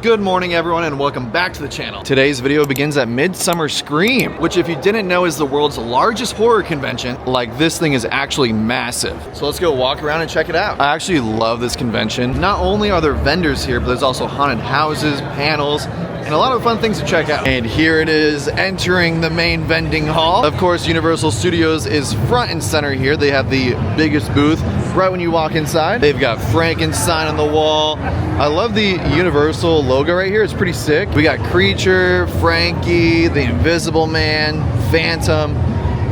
Good morning everyone and welcome back to the channel. Today's video begins at Midsummer Scream, which if you didn't know is the world's largest horror convention. Like, this thing is actually massive. So let's go walk around and check it out. I actually love this convention. Not only are there vendors here, but there's also haunted houses, panels, and a lot of fun things to check out. And here it is, entering the main vending hall. Of course, Universal Studios is front and center here. They have the biggest booth right when you walk inside. They've got Frankenstein on the wall. I love the Universal logo right here. It's pretty sick. We got Creature, Frankie, the Invisible Man, Phantom,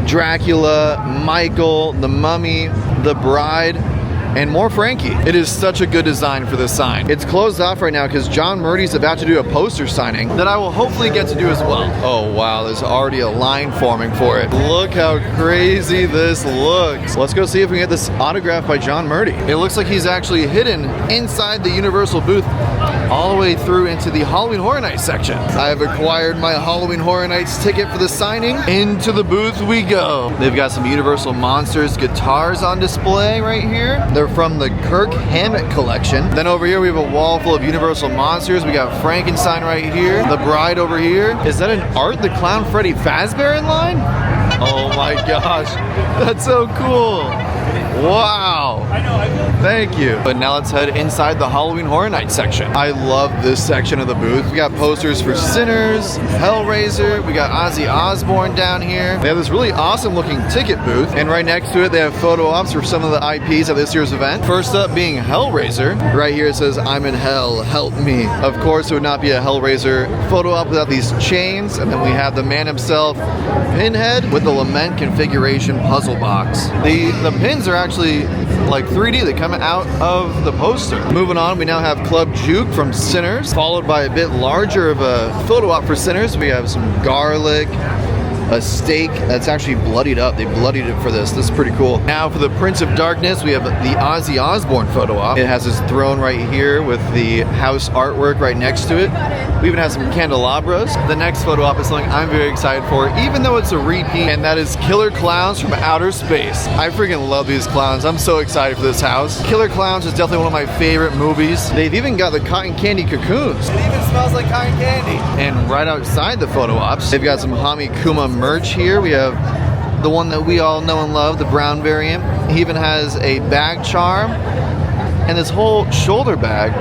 Dracula, Michael, the Mummy, the Bride, and more Frankie. It is such a good design for this sign. It's closed off right now because John Murdy's about to do a poster signing that I will hopefully get to do as well. Oh wow, there's already a line forming for it. Look how crazy this looks. Let's go see if we can get this autographed by John Murdy. It looks like he's actually hidden inside the Universal booth all the way through into the Halloween Horror Nights section. I have acquired my Halloween Horror Nights ticket for the signing. Into the booth we go. They've got some Universal Monsters guitars on display right here. They're from the Kirk Hammett collection. Then over here we have a wall full of Universal Monsters. We got Frankenstein right here. The Bride over here. Is that an Art the Clown Freddy Fazbear in line? Oh my gosh, that's so cool. Wow. Thank you. But now let's head inside the Halloween Horror Nights section. I love this section of the booth. We got posters for Sinners, Hellraiser, we got Ozzy Osbourne down here. They have this really awesome looking ticket booth, and right next to it they have photo ops for some of the IPs at this year's event. First up being Hellraiser. Right here it says, "I'm in hell, help me." Of course it would not be a Hellraiser photo op without these chains. And then we have the man himself, Pinhead, with the Lament configuration puzzle box. The pins are actually like 3D. They come out of the poster. Moving on, we now have Club Juke from Sinners, followed by a bit larger of a photo op for Sinners. We have some garlic, a steak that's actually bloodied up. They bloodied it for this. This is pretty cool. Now for the Prince of Darkness, we have the Ozzy Osbourne photo op. It has his throne right here with the house artwork right next to it. We even have some candelabras. The next photo op is something I'm very excited for, even though it's a repeat, and that is Killer Clowns from Outer Space. I freaking love these clowns. I'm so excited for this house. Killer Clowns is definitely one of my favorite movies. They've even got the cotton candy cocoons. It even smells like cotton candy. And right outside the photo ops, they've got some Hami Kuma merch here. We have the one that we all know and love, the brown variant. He even has a bag charm and this whole shoulder bag.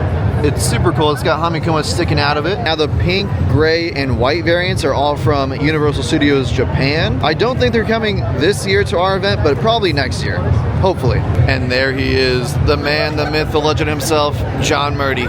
It's super cool. It's got Hamikuma sticking out of it. Now the pink, gray, and white variants are all from Universal Studios Japan. I don't think they're coming this year to our event, but probably next year, hopefully. And there he is, the man, the myth, the legend himself, John Murdy.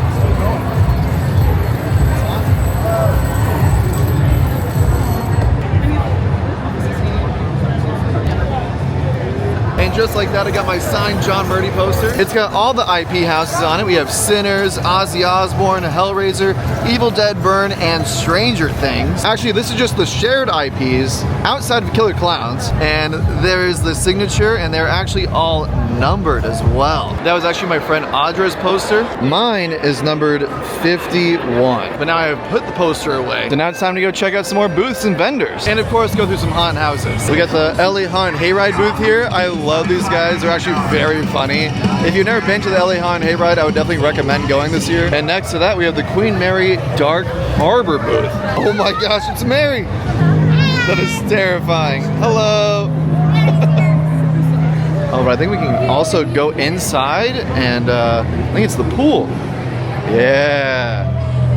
And just like that, I got my signed John Murdy poster. It's got all the IP houses on it. We have Sinners, Ozzy Osbourne, Hellraiser, Evil Dead Burn, and Stranger Things. Actually, this is just the shared IPs outside of Killer Clowns. And there is the signature, and they're actually all numbered as well. That was actually my friend Audra's poster. Mine is numbered 51. But now I have put the poster away. So now it's time to go check out some more booths and vendors. And of course, go through some haunted houses. We got the LA Haunted Hayride booth here. I love these guys. They're actually very funny. If you've never been to the LA Haunted Hayride, I would definitely recommend going this year. And next to that, we have the Queen Mary Dark Harbor booth. Oh my gosh, it's Mary! That is terrifying. Hello! Oh, but I think we can also go inside, and I think it's the pool. Yeah.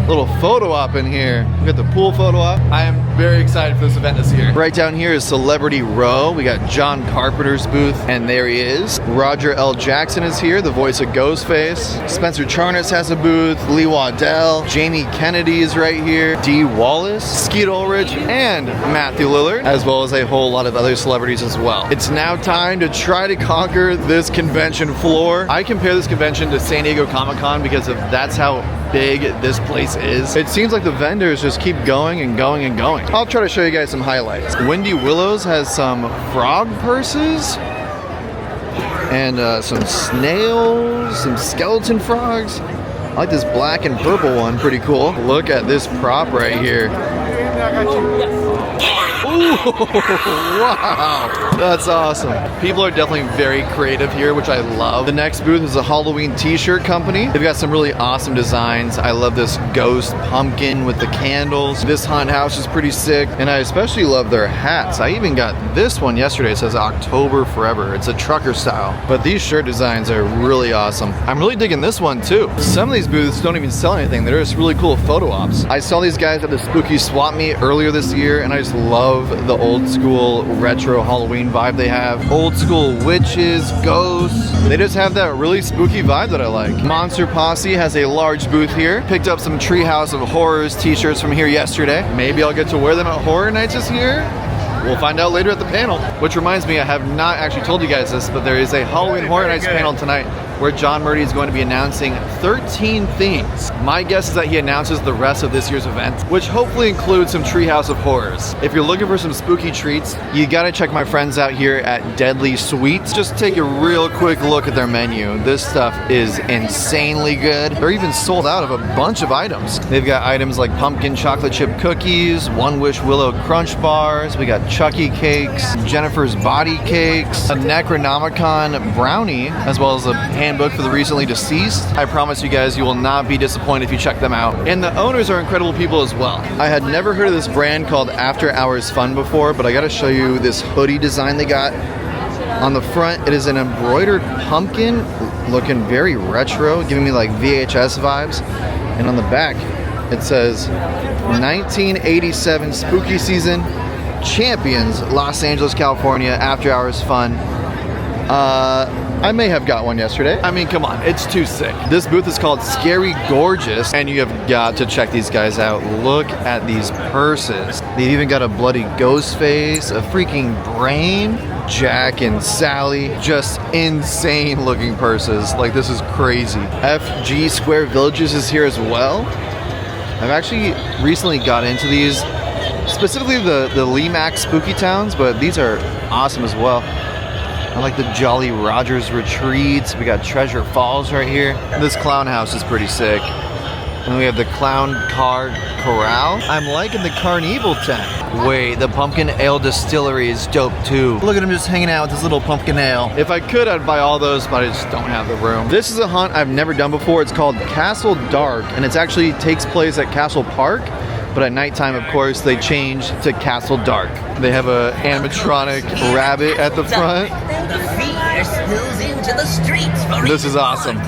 Little photo op in here. We got the pool photo op. I am very excited for this event this year. Right down here is Celebrity Row. We got John Carpenter's booth, and there he is. Roger L. Jackson is here, the voice of Ghostface. Spencer Charnas has a booth. Lee Waddell. Jamie Kennedy is right here. Dee Wallace, Skeet Ulrich, and Matthew Lillard, as well as a whole lot of other celebrities as well. It's now time to try to conquer this convention floor. I compare this convention to San Diego Comic-Con because that's how big this place is. It seems like the vendors just keep going and going and going. I'll try to show you guys some highlights. Windy Willows has some frog purses and some snails, some skeleton frogs. I like this black and purple one, pretty cool. Look at this prop right here. Ooh, Wow, that's awesome. People are definitely very creative here, which I love. The next booth is a Halloween t-shirt company. They've got some really awesome designs. I love this ghost pumpkin with the candles. This haunted house is pretty sick, and I especially love their hats. I even got this one yesterday. It says October Forever. It's a trucker style, but these shirt designs are really awesome. I'm really digging this one too. Some of these booths don't even sell anything. They're just really cool photo ops. I saw these guys at the Spooky Swap Meet earlier this year, and I just love the old school retro Halloween vibe they have. Old school witches, ghosts. They just have that really spooky vibe that I like. Monster Posse has a large booth here. Picked up some Treehouse of Horrors t-shirts from here yesterday. Maybe I'll get to wear them at Horror Nights this year. We'll find out later at the panel. Which reminds me, I have not actually told you guys this, but there is a Halloween Horror Nights panel tonight where John Murdy is going to be announcing 13 themes. My guess is that he announces the rest of this year's event, which hopefully includes some Treehouse of Horrors. If you're looking for some spooky treats, you gotta check my friends out here at Deadly Sweets. Just take a real quick look at their menu. This stuff is insanely good. They're even sold out of a bunch of items. They've got items like pumpkin chocolate chip cookies, One Wish Willow Crunch bars, we got Chucky cakes, Jennifer's Body cakes, a Necronomicon brownie, as well as a handbook for the recently deceased. I promise you guys, you will not be disappointed if you check them out. And the owners are incredible people as well. I had never heard of this brand called After Hours Fun before, but I gotta show you this hoodie design they got. On the front, it is an embroidered pumpkin looking very retro, giving me like VHS vibes. And on the back, it says 1987 Spooky Season Champions, Los Angeles, California, After Hours Fun. I may have got one yesterday. I mean, come on, it's too sick. This booth is called Scary Gorgeous, and you have got to check these guys out. Look at these purses. They've even got a bloody ghost face, a freaking brain, Jack and Sally, just insane looking purses. Like, this is crazy. FG Square Villages is here as well. I've actually recently got into these, specifically the Lemax Spooky Towns, but these are awesome as well. I like the Jolly Rogers Retreats. We got Treasure Falls right here. This clown house is pretty sick. And we have the Clown Car Corral. I'm liking the Carnival tent. Wait, the Pumpkin Ale Distillery is dope too. Look at him just hanging out with his little pumpkin ale. If I could, I'd buy all those, but I just don't have the room. This is a hunt I've never done before. It's called Castle Dark, and it actually takes place at Castle Park. But at nighttime, of course, they change to Castle Dark. They have a animatronic rabbit at the front. The fear spills into the streets for This is awesome. You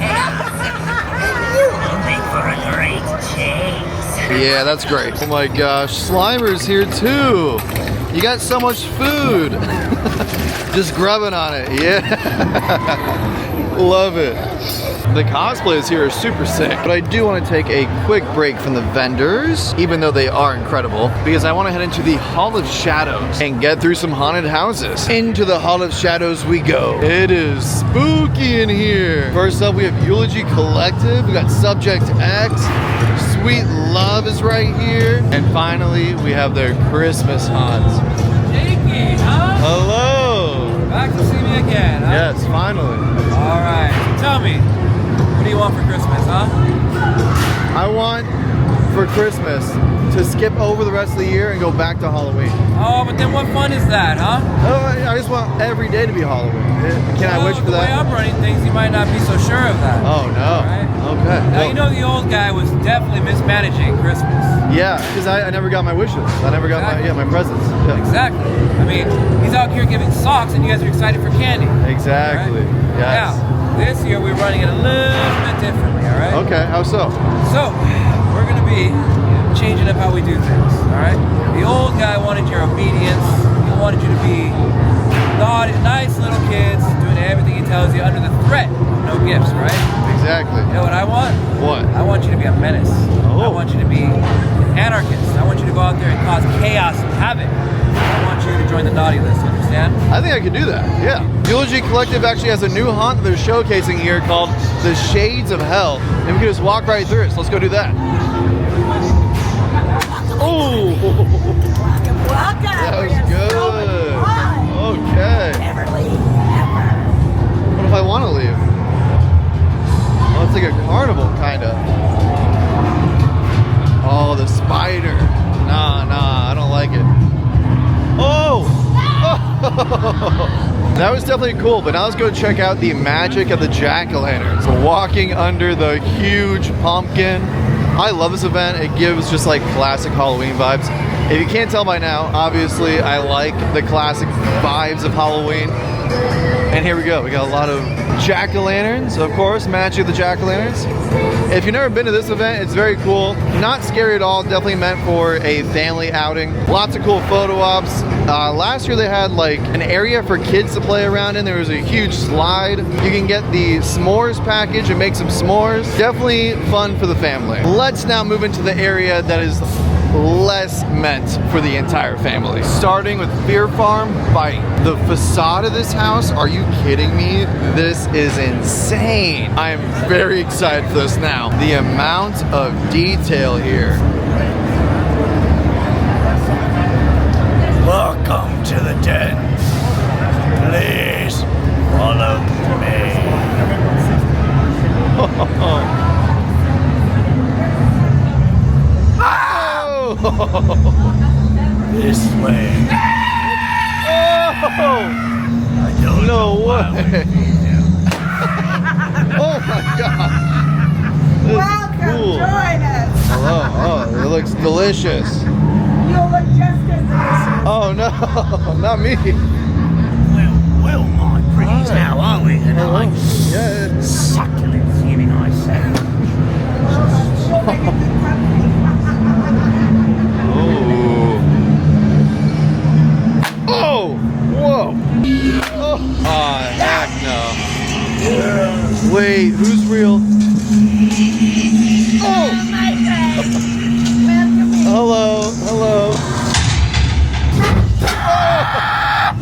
will make for a great chase. Yeah, that's great. Oh my gosh, Slimer's here too. You got so much food. Just grubbing on it, yeah. Love it. The cosplays here are super sick, but I do want to take a quick break from the vendors, even though they are incredible, because I want to head into the Hall of Shadows and get through some haunted houses. Into the Hall of Shadows we go. It is spooky in here. First up, we have Eulogy Collective. We got Subject X. Sweet Love is right here. And finally, we have their Christmas haunts. Jakey, huh? Hello. Back to see me again, huh? Yes, finally. All right. Tell me, what do you want for Christmas, huh? I want for Christmas to skip over the rest of the year and go back to Halloween. Oh, but then what fun is that, huh? Oh, I just want every day to be Halloween. Can I wish for The way that? I'm running things, you might not be so sure of that. Oh no. Right? Okay. Now, Well, you know the old guy was definitely mismanaging Christmas. yeah, because I never got my wishes. I never got my presents. Yeah. Exactly. I mean, he's out here giving socks and you guys are excited for candy. Exactly. Right? Yes. Now, this year we're running it a little bit differently, all right? Okay. How so? So, we're going to be changing up how we do things, all right? The old guy wanted your obedience. He wanted you to be naughty, nice little kids, doing everything he tells you under the threat of no gifts, right? Exactly. You know what I want? What? I want you to be a menace. Oh. I want you to be an anarchist. I want you to go out there and cause chaos and havoc. I want you to join the naughty list, you understand? I think I could do that. Yeah. Eulogy Collective actually has a new haunt they're showcasing here called the Shades of Hell, and we can just walk right through it. So let's go do that. Oh, Welcome. that was good. Okay. Never leave. Ever. What if I want to leave? Oh, it's like a carnival, kind of. Oh, the spider. Nah, I don't like it. Oh! That was definitely cool, but now let's go check out the magic of the jack-o'-lanterns. Walking under the huge pumpkin. I love this event. It gives just like classic Halloween vibes. If you can't tell by now, obviously I like the classic vibes of Halloween. And here we go. We got a lot of jack-o'-lanterns, of course, magic of the jack-o'-lanterns. If you've never been to this event, it's very cool. Not scary at all, definitely meant for a family outing. Lots of cool photo ops. Last year they had like an area for kids to play around in. There was a huge slide. You can get the s'mores package and make some s'mores. Definitely fun for the family. Let's now move into the area that is less meant for the entire family. Starting with Fear Farm Bite. The facade of this house, are you kidding me? This is insane. I am very excited for this now. The amount of detail here. Welcome to the den. Please follow me. This way. I don't No know way. Oh my god. This Welcome, is cool. join us. Hello. Oh, it looks delicious. You'll look just as delicious. Oh no, not me. Well, my pretties, how are we tonight? Yeah. Succulents, you mean I say. You'll make a good company. Oh. Whoa. Oh, heck no. Wait, who's real? Oh. Hello. Hello. Oh.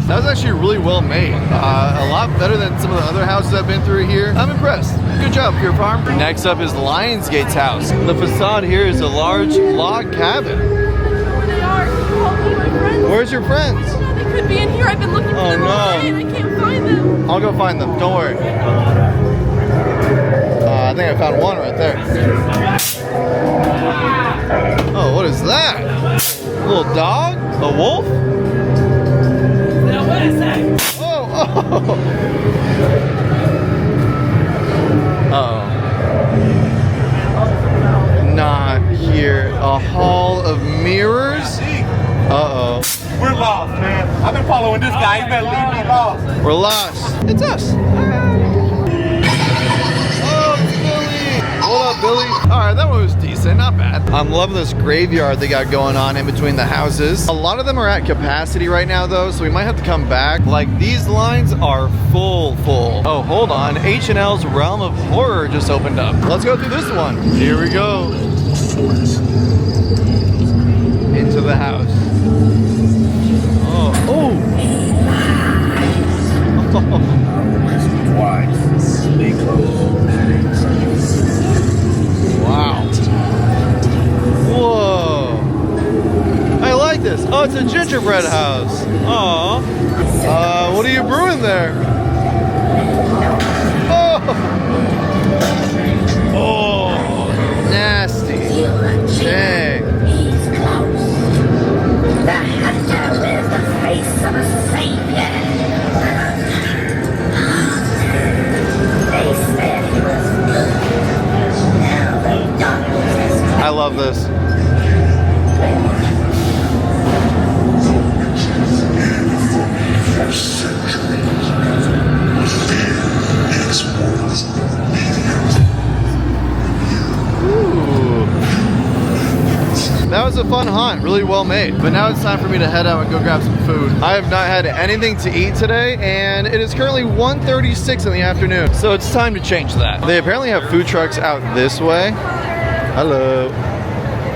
That was actually really well made. A lot better than some of the other houses I've been through here. I'm impressed. Good job, Fear Farm. Next up is Lionsgate's house. The facade here is a large log cabin. They are. Help me, my friends. Where's your friends? They could be in here. I've been looking for them all night. I can't find them. I'll go find them. Don't worry. I think I found one right there. Oh, what is that? A little dog? A wolf? Oh, oh. Not here. A hall of mirrors? Uh-oh. We're lost, man. I've been following this guy. He's been leading me lost. We're lost. It's us. Oh, it's Billy. Hold up, Billy. All right, that one was decent. Not bad. I'm loving this graveyard they got going on in between the houses. A lot of them are at capacity right now, though, so we might have to come back. Like, these lines are full. Oh, hold on. H&L's Realm of Horror just opened up. Let's go through this one. Here we go. Into the house. Oh. Wow. Whoa. I like this. Oh, it's a gingerbread house. Aw. What are you brewing there? Oh. Oh. Nasty. Dang. The hunter wears the face of a savior. They said he was good. Now they've done his I love this. That was a fun hunt, really well made. But now it's time for me to head out and go grab some food. I have not had anything to eat today, and it is currently 1:36 in the afternoon. So it's time to change that. They apparently have food trucks out this way. Hello.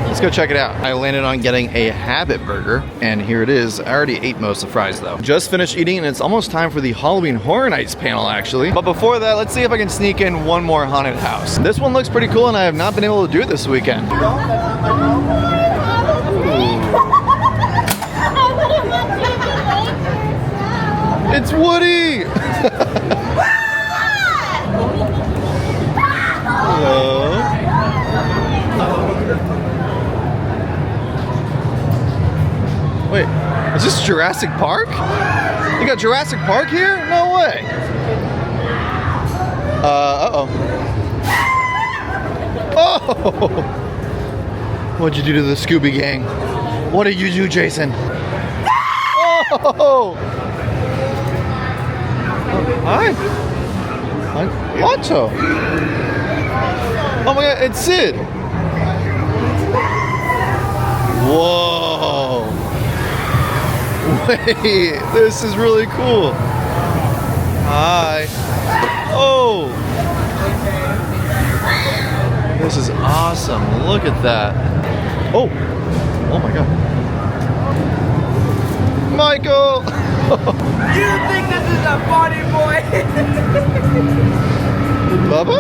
Let's go check it out. I landed on getting a Habit burger, and here it is. I already ate most of the fries though. Just finished eating, and it's almost time for the Halloween Horror Nights panel actually. But before that, let's see if I can sneak in one more haunted house. This one looks pretty cool, and I have not been able to do it this weekend. It's Woody! Hello. Wait, is Is this Jurassic Park? You got Jurassic Park here? No way. Uh-oh. Oh! What'd you do to the Scooby Gang? What did you do, Jason? Oh! Hi. Hi. Otto. Oh my god, it's Sid. Whoa. Wait, this is really cool. Hi. Oh. This is awesome. Look at that. Oh. Oh my god. Michael. You think this is a funny boy? Bubba?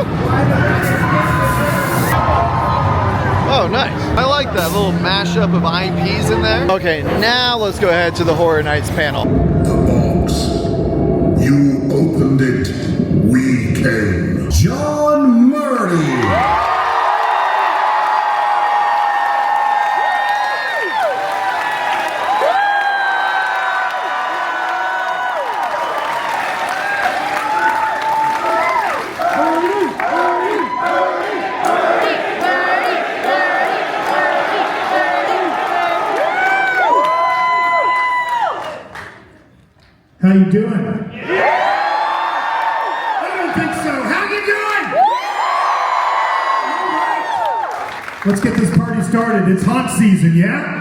Oh, nice. I like that little mashup of IPs in there. Okay, now let's go ahead to the Horror Nights panel. The box. You opened it. We came. John Murdy. How you doing? I don't think so. How you doing? All right. Let's get this party started. It's haunt season, yeah?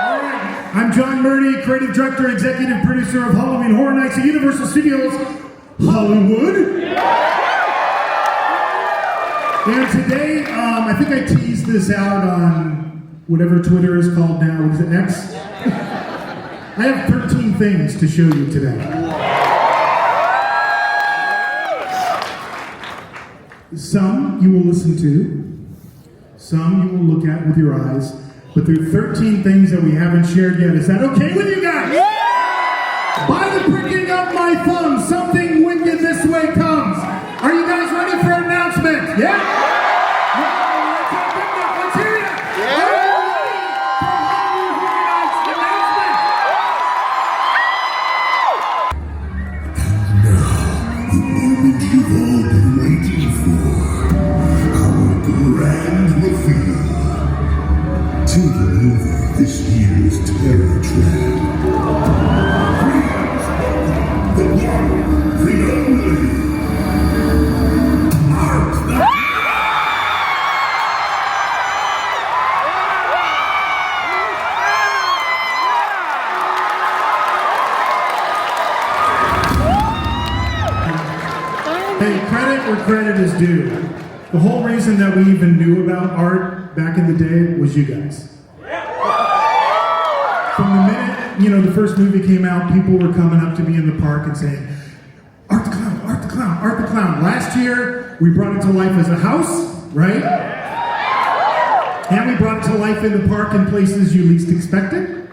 All right. I'm John Murdy, creative director, executive producer of Halloween Horror Nights at Universal Studios Hollywood. And today, I think I teased this out on whatever Twitter is called now. What is it, X? I have 13 things to show you today. Some you will listen to, some you will look at with your eyes, but there are 13 things that we haven't shared yet. Is that okay with you guys? By the pricking of my thumb, something wicked this way comes. Are you guys ready for an announcement? Yeah? Let's hear it. You've all been waiting for our grand reveal. Taking over this year's Terror Trap. The one, the only. Mark the Hey, credit where credit is due. The whole reason that we even knew about art back in the day was you guys. From the minute, the first movie came out, people were coming up to me in the park and saying, Art the Clown, Art the Clown, Art the Clown. Last year, we brought it to life as a house, right? And we brought it to life in the park in places you least expected.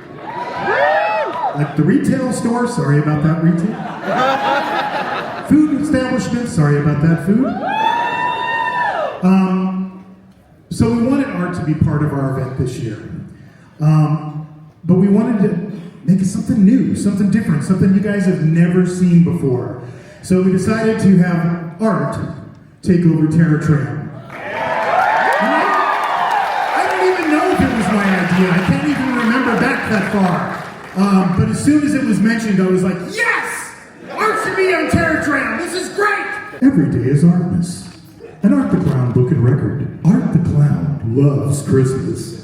Like the retail store, sorry about that retail. Food establishment, sorry about that food. So we wanted art to be part of our event this year. But we wanted to make it something new, something different, something you guys have never seen before. So we decided to have art take over Terror Tram. I don't even know if it was my idea. I can't even remember back that far. But as soon as it was mentioned, I was like, yes! Art should be on Terror Tram. This is great! Every day is Artmas. An Art the Clown book and record. Art the Clown loves Christmas.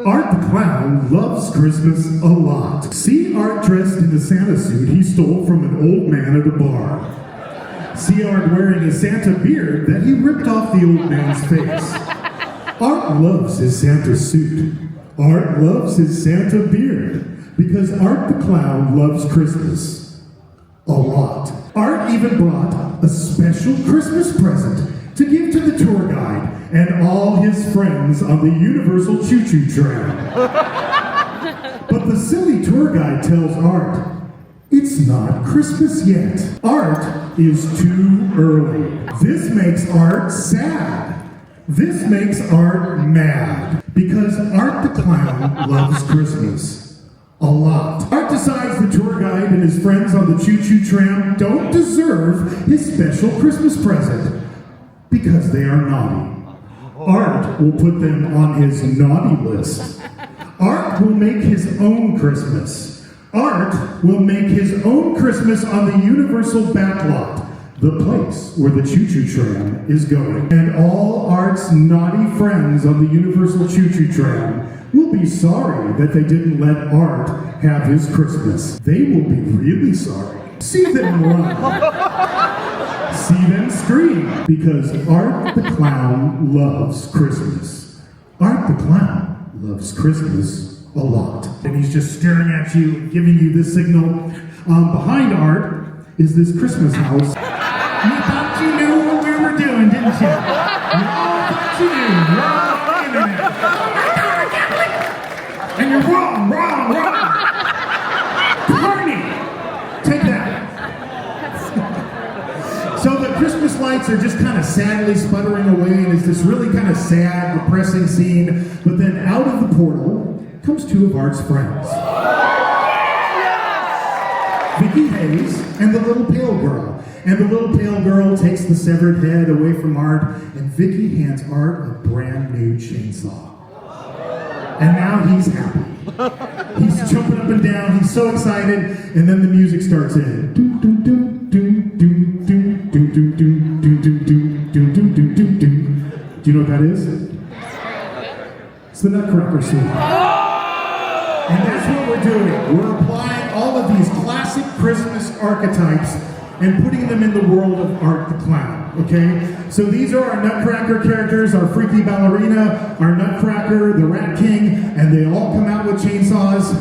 Art the Clown loves Christmas a lot. See Art dressed in a Santa suit he stole from an old man at a bar. See Art wearing a Santa beard that he ripped off the old man's face. Art loves his Santa suit. Art loves his Santa beard. Because Art the Clown loves Christmas a lot. Art even brought a special Christmas present to give to the tour guide and all his friends on the Universal Choo Choo Train. But the silly tour guide tells Art, it's not Christmas yet. Art is too early. This makes Art sad. This makes Art mad. Because Art the Clown loves Christmas a lot. Art decides the tour guide and his friends on the choo-choo tram don't deserve his special Christmas present because they are naughty. Art will put them on his naughty list. Art will make his own Christmas. Art will make his own Christmas on the Universal Backlot, the place where the choo-choo tram is going. And all Art's naughty friends on the Universal choo-choo tram will be sorry that they didn't let Art have his Christmas. They will be really sorry. See them run. See them scream. Because Art the Clown loves Christmas. Art the Clown loves Christmas a lot. And he's just staring at you, giving you this signal. Behind Art is this Christmas house. You thought you knew what we were doing, didn't you? You all thought you knew. You're all on the internet. Oh my God, I can't believe it. And you're wrong. Carney, take that. So the Christmas lights are just kind of sadly sputtering away, and it's this really kind of sad, depressing scene. But then out of the portal comes two of Art's friends. Vicky Hayes and the little pale girl. And the little pale girl takes the severed head away from Art, and Vicky hands Art a brand new chainsaw. And now he's happy. He's jumping up and down, he's so excited, and then the music starts in. Do you know what that is? It's the Nutcracker scene. And that's what we're doing. We're applying all of these classic Christmas archetypes and putting them in the world of Art the Clown, okay? So these are our Nutcracker characters, our freaky ballerina, our Nutcracker, the Rat King, and they all come out with chainsaws,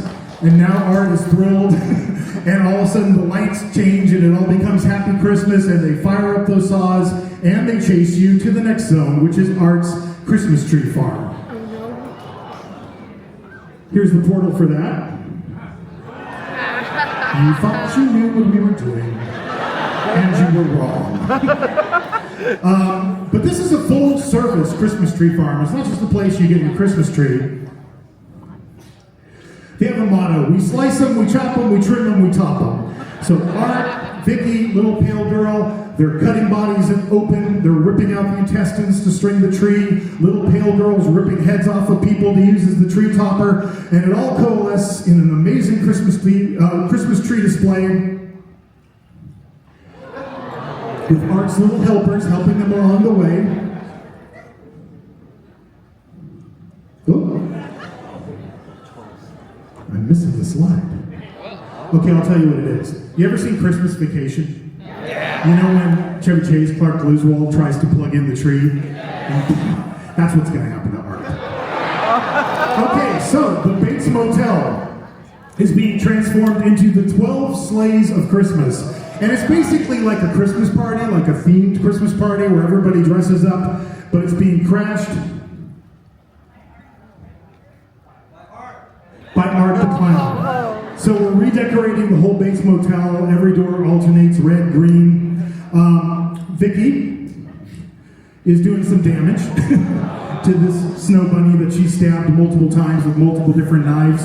and now Art is thrilled, and all of a sudden the lights change and it all becomes Happy Christmas, and they fire up those saws, and they chase you to the next zone, which is Art's Christmas tree farm. Here's the portal for that. You thought you knew what we were doing, and you were wrong. But this is a full-service Christmas tree farm. It's not just a place you get your Christmas tree. They have a motto: we slice them, we chop them, we trim them, we top them. So Art, Vicky, little pale girl, they're cutting bodies open, they're ripping out the intestines to string the tree. Little pale girl's ripping heads off of people to use as the tree topper, and it all coalesces in an amazing Christmas tree display with Art's little helpers helping them along the way. Oh, I'm missing the slide. Okay, I'll tell you what it is. You ever seen Christmas Vacation? Yeah. You know when Chevy Chase, Clark Griswold, tries to plug in the tree? That's what's going to happen to Art. Okay, so the Bates Motel is being transformed into the 12 Sleighs of Christmas. And it's basically like a Christmas party, like a themed Christmas party where everybody dresses up, but it's being crashed by Art the Clown. So we're redecorating the whole Bates Motel. Every door alternates red, green. Vicky is doing some damage to this snow bunny that she stabbed multiple times with multiple different knives.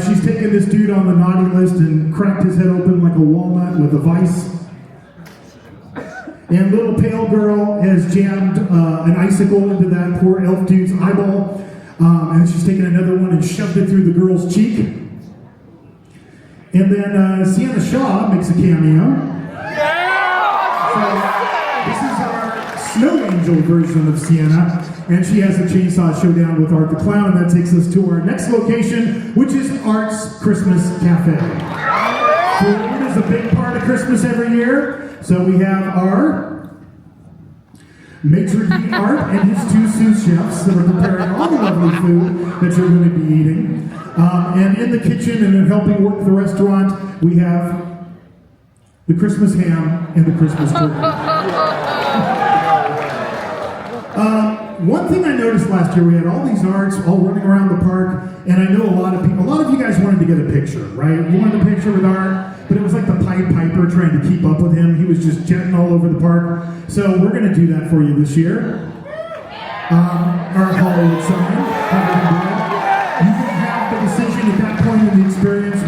She's taken this dude on the naughty list and cracked his head open like a walnut with a vice. And little pale girl has jammed an icicle into that poor elf dude's eyeball. And she's taken another one and shoved it through the girl's cheek. And then Sienna Shaw makes a cameo. So this is our snow angel version of Sienna. And she has a chainsaw showdown with Art the Clown. And that takes us to our next location, which is Art's Christmas Cafe. Food is a big part of Christmas every year. So we have our maitre d' Art and his two sous chefs that are preparing all the lovely food that you're going to be eating. And in the kitchen and in helping work the restaurant, we have the Christmas ham and the Christmas turkey. One thing I noticed last year, we had all these arts all running around the park, and I know a lot of you guys wanted to get a picture, right? You wanted a picture with Art, but it was like the Pied Piper trying to keep up with him. He was just jetting all over the park. So we're going to do that for you this year. Our Hollywood sign. You can have the decision at that point in the experience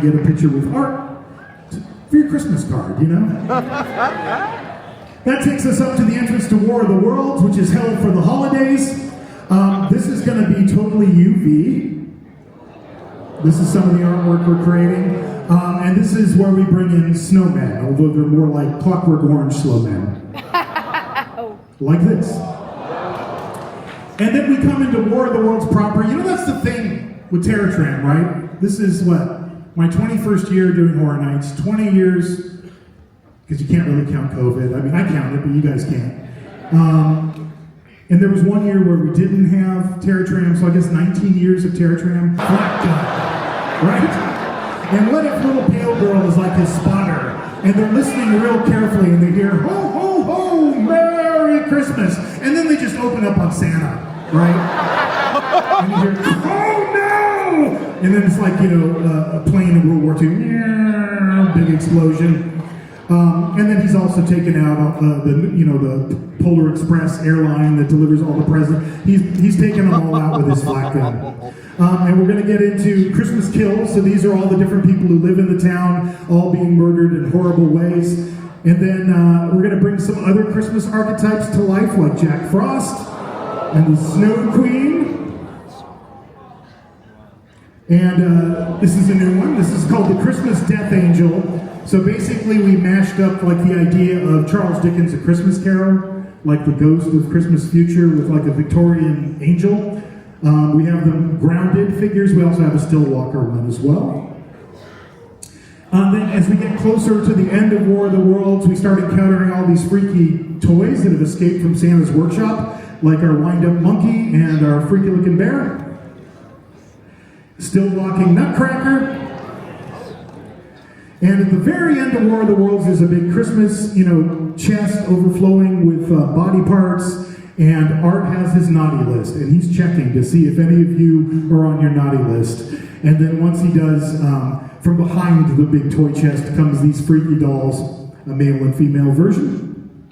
get a picture with Art for your Christmas card, you know? That takes us up to the entrance to War of the Worlds, which is held for the holidays. This is going to be totally UV. This is some of the artwork we're creating. And this is where we bring in snowmen, although they're more like Clockwork Orange snowmen. Like this. And then we come into War of the Worlds proper. You know, that's the thing with Terror Tram, right? This is what? My 21st year doing Horror Nights. 20 years, because you can't really count COVID. I mean, I count it, but you guys can't. And there was one year where we didn't have Terror Tram, so I guess 19 years of Terror Tram. Flat gun, right? And what if little pale girl is like his spotter, and they're listening real carefully, and they hear, ho, ho, ho, Merry Christmas, and then they just open up on Santa, right? And you hear, oh no! And then it's like, you know, a plane in World War II, big explosion. And then he's also taken out the Polar Express airline that delivers all the presents. He's taken them all out with his flat gun. And we're going to get into Christmas kills. So these are all the different people who live in the town, all being murdered in horrible ways. And then we're going to bring some other Christmas archetypes to life, like Jack Frost and the Snow Queen. And this is a new one. This is called the Christmas Death Angel. So basically we mashed up like the idea of Charles Dickens' A Christmas Carol, like the ghost of Christmas future with like a Victorian angel. We have the grounded figures. We also have a still walker one as well. Then as we get closer to the end of War of the Worlds, we start encountering all these freaky toys that have escaped from Santa's workshop, like our wind-up monkey and our freaky-looking bear. Still walking Nutcracker. And at the very end of War of the Worlds, there's a big Christmas, chest overflowing with body parts, and Art has his naughty list, and he's checking to see if any of you are on your naughty list. And then once he does, from behind the big toy chest comes these freaky dolls, a male and female version.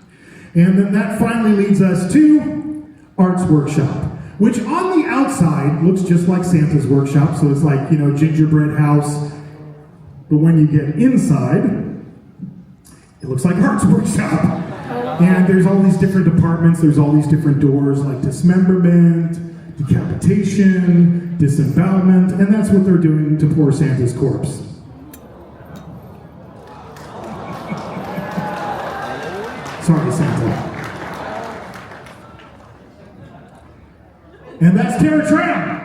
And then that finally leads us to Art's workshop, which on the outside looks just like Santa's workshop, so it's like, gingerbread house. But when you get inside, it looks like Art's workshop. And there's all these different departments, there's all these different doors like dismemberment, decapitation, disembowelment, and that's what they're doing to poor Santa's corpse. Sorry, Santa. And that's Terror Tram.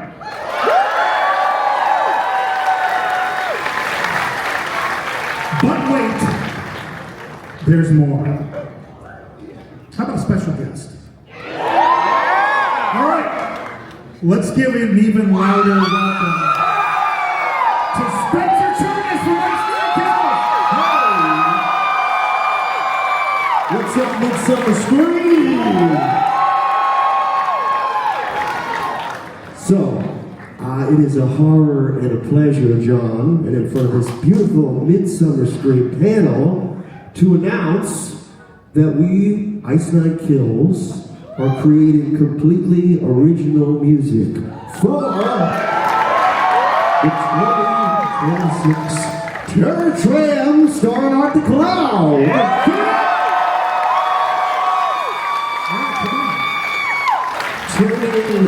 But wait, there's more. How about a special guest? All right, let's give an even louder welcome to Spencer Charnas from Hey! What's up, Midsummer Scream? So, it is a horror and a pleasure, John, and in front of this beautiful Midsummer Scream panel, to announce that we, Ice Nine Kills, are creating completely original music for the 2026 Terror Tram starring Art the Clown. Turning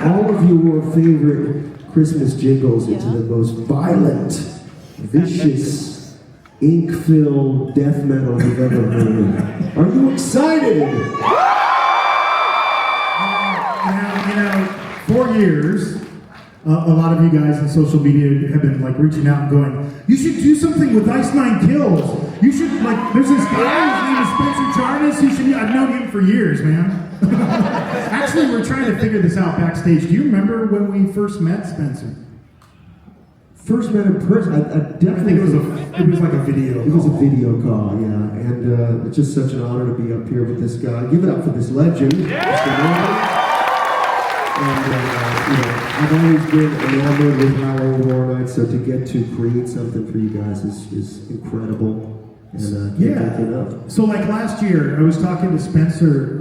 all of your favorite Christmas jingles into the most violent, vicious, ink-filled death metal you've ever heard. Are you excited? For years, a lot of you guys on social media have been like reaching out and going, you should do something with Ice Nine Kills. You should, there's this guy, his name is Spencer Charnas. I've known him for years, man. Actually, we're trying to figure this out backstage. Do you remember when we first met Spencer? First met in person, I definitely. I think it was like a video. It was a video call, yeah, and it's just such an honor to be up here with this guy. Give it up for this legend, Mr. Murdy. And I've always been enamored with Horror Horror Nights, so to get to create something for you guys is incredible. And can't thank you enough. So like last year, I was talking to Spencer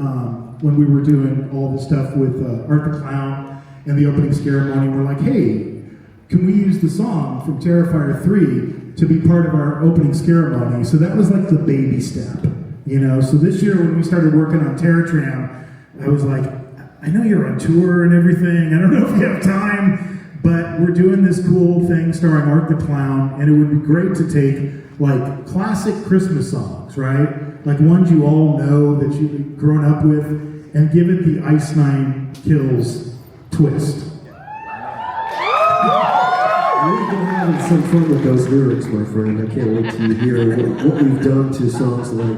when we were doing all the stuff with Art the Clown and the opening ceremony. We're like, hey, can we use the song from Terrifier 3 to be part of our opening ceremony? So that was like the baby step, you know? So this year when we started working on Terror Tram, I was like, I know you're on tour and everything, I don't know if you have time, but we're doing this cool thing starring Art the Clown, and it would be great to take like classic Christmas songs, right? Like ones you all know that you've grown up with, and give it the Ice Nine Kills twist. We've been having some fun with those lyrics, my friend. I can't wait till you hear what we've done to songs like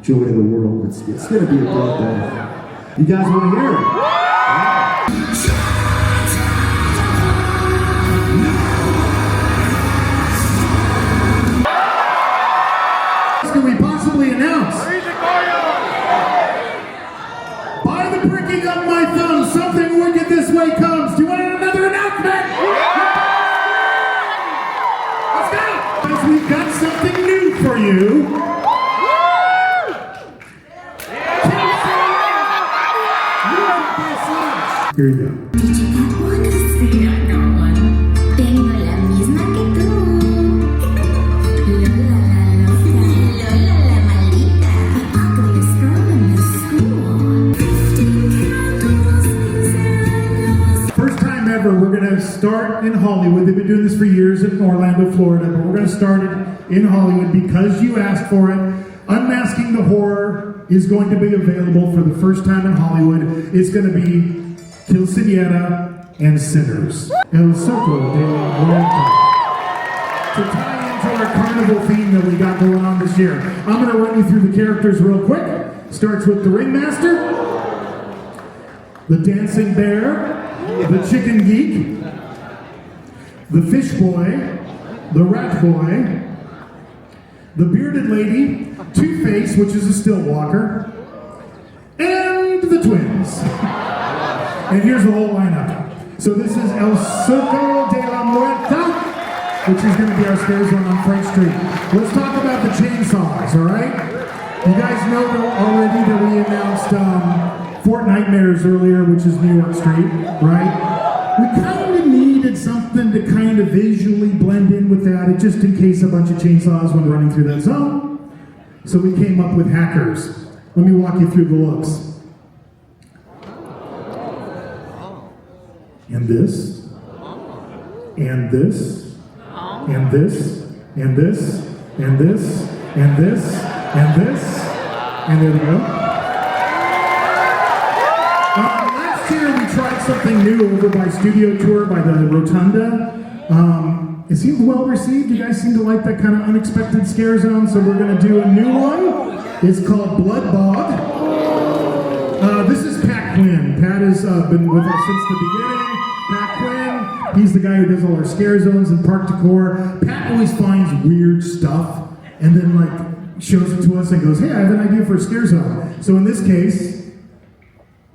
Joy of the World. It's going to be a bloodbath. You guys want to hear it? Can we possibly announce? By the pricking of my thumb, something wicked this way comes. Do you want another announcement? Let's go! Because we've got something new for you. Here you go. We're going to start in Hollywood. They've been doing this for years in Orlando, Florida, but we're going to start it in Hollywood because you asked for it. Unmasking the Horror is going to be available for the first time in Hollywood. It's going to be Quinceañera and Sinners. El Soco de la Muerte. To tie into our carnival theme that we got going on this year, I'm going to run you through the characters real quick. Starts with the Ringmaster, the Dancing Bear, the Chicken Geek, the Fish Boy, the Rat Boy, the Bearded Lady, Two-Face, which is a still walker, and the Twins. And here's the whole lineup. So this is El Circo de la Muerta, which is going to be our scare zone on French Street. Let's talk about the chainsaws, all right? You guys know already that we announced Fort Nightmares earlier, which is New York Street, right? We kind of needed something to kind of visually blend in with that, just in case a bunch of chainsaws went running through that zone. So we came up with Hackers. Let me walk you through the looks. And this, and this, and this, and this, and this, and this, and this, and there we go. Last year we tried something new over by Studio Tour by the Rotunda. It seemed well received. You guys seem to like that kind of unexpected scare zone, so we're going to do a new one. It's called Blood Bog. This is Pat Quinn. Pat has been with us since the beginning. Pat Quinn, he's the guy who does all our scare zones and park decor. Pat always finds weird stuff and then like shows it to us and goes, hey, I have an idea for a scare zone. So in this case,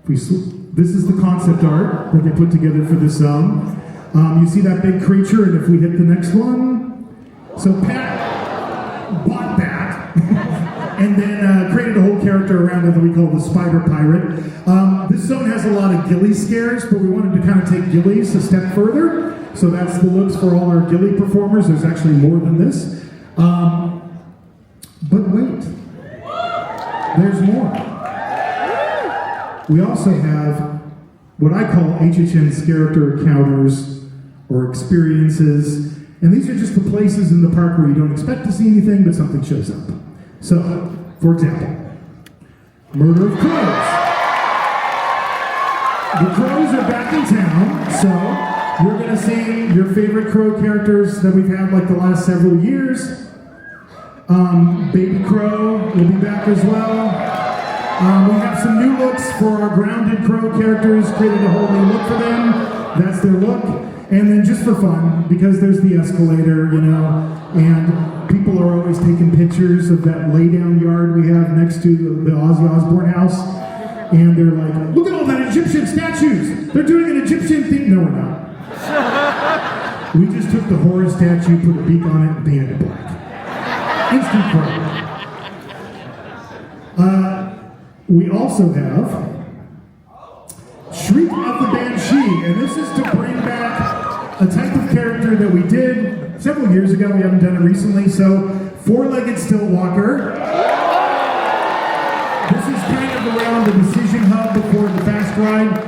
this is the concept art that they put together for this zone. You see that big creature, and if we hit the next one. So Pat bought that and then created a whole character around it that we call the Spider Pirate. This zone has a lot of ghillie scares, but we wanted to kind of take ghillies a step further. So that's the looks for all our ghillie performers. There's actually more than this. But wait, there's more. We also have what I call HHN's character encounters or experiences, and these are just the places in the park where you don't expect to see anything, but something shows up. So, for example, Murder of Crows. The Crows are back in town, so you're going to see your favorite Crow characters that we've had like the last several years. Baby Crow will be back as well. We have some new looks for our grounded Crow characters, created a whole new look for them. That's their look. And then just for fun, because there's the escalator, you know, and people are always taking pictures of that lay-down yard we have next to the Ozzy Osbourne house. And they're like, look at all that Egyptian statues. They're doing an Egyptian thing. No, we're not. We just took the horror statue, put a beak on it, and painted it black. Instant Crow. We also have Shriek of the Banshee, and this is to bring back a type of character character that we did several years ago. We haven't done it recently. So, four-legged still walker. This is kind of around the decision hub before the fast ride.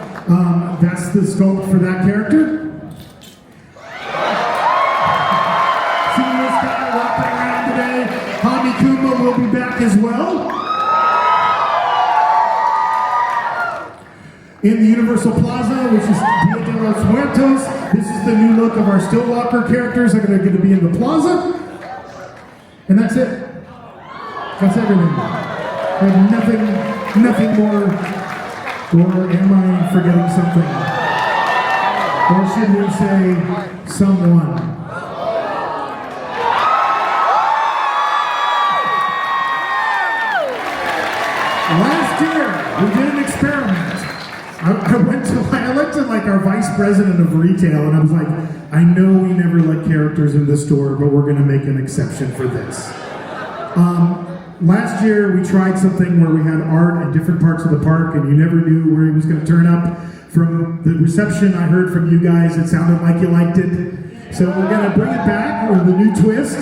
That's the scope for that character. See this guy walking around today. Hami Kuma will be back as well. In the Universal Plaza, which is Dia de los Muertos, this is the new look of our Stillwalker characters that are going to be in the plaza. And that's it. That's everything. I have nothing more. Or am I forgetting something? Or should we say someone? Last year, we did an experiment. I looked at like our vice president of retail and I was like, I know we never let characters in the store, but we're gonna make an exception for this. Last year we tried something where we had art in different parts of the park and you never knew where he was gonna turn up. From the reception I heard from you guys, it sounded like you liked it. So we're gonna bring it back with a new twist.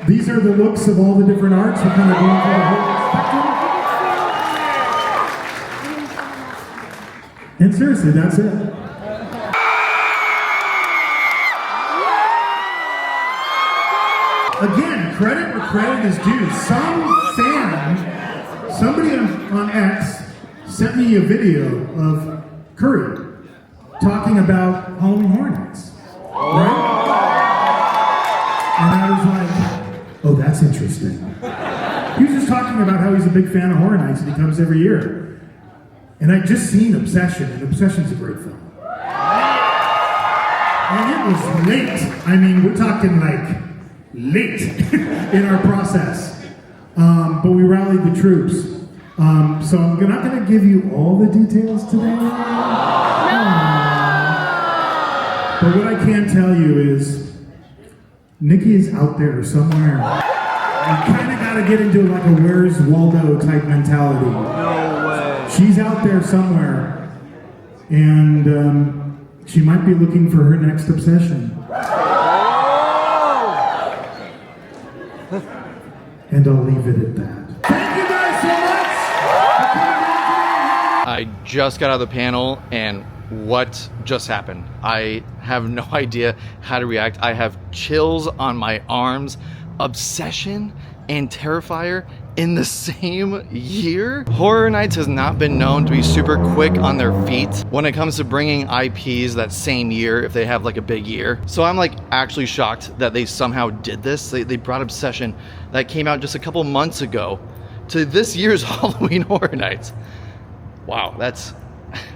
These are the looks of all the different arts. We're kind of going through the whole spectrum. And seriously, that's it. Again, credit where credit is due. Somebody on X sent me a video of Curry talking about Halloween Horror Nights. Right? And I was like, oh, that's interesting. He was just talking about how he's a big fan of Horror Nights and he comes every year. And I'd just seen Obsession, and Obsession's a great film. And it was late. I mean, we're talking like late in our process. But we rallied the troops. So I'm not going to give you all the details today. But what I can tell you is, Nikki is out there somewhere. You kind of got to get into like a Where's Waldo type mentality. No way. She's out there somewhere, and she might be looking for her next obsession. And I'll leave it at that. Thank you guys so much! I just got out of the panel, and what just happened? I have no idea how to react. I have chills on my arms. Obsession and Terrifier in the same year? Horror Nights has not been known to be super quick on their feet when it comes to bringing IPs that same year if they have like a big year. So I'm like actually shocked that they somehow did this. They brought Obsession that came out just a couple months ago to this year's Halloween Horror Nights. Wow, that's,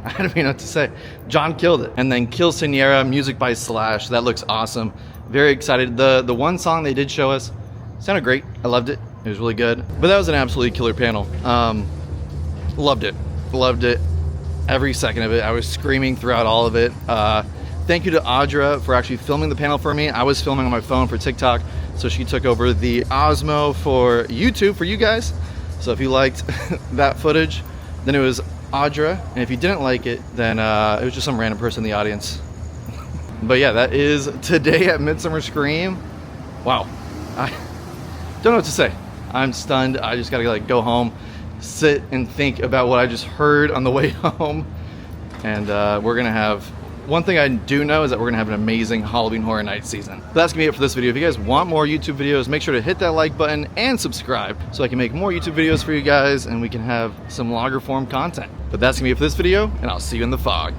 I don't even know what to say. John killed it. And then Kill Siniera, music by Slash, that looks awesome. Very excited. The one song they did show us sounded great. I loved it. It was really good. But that was an absolutely killer panel. Loved it. Loved it. Every second of it. I was screaming throughout all of it. Thank you to Audra for actually filming the panel for me. I was filming on my phone for TikTok, so she took over the Osmo for YouTube for you guys. So if you liked that footage, then it was Audra. And if you didn't like it, then it was just some random person in the audience. But yeah, that is today at Midsummer Scream. Wow. I don't know what to say. I'm stunned. I just gotta like go home, sit and think about what I just heard on the way home. And we're gonna have, one thing I do know is that we're gonna have an amazing Halloween Horror Nights season. But that's gonna be it for this video. If you guys want more YouTube videos, make sure to hit that like button and subscribe so I can make more YouTube videos for you guys and we can have some longer form content. But that's gonna be it for this video, and I'll see you in the fog.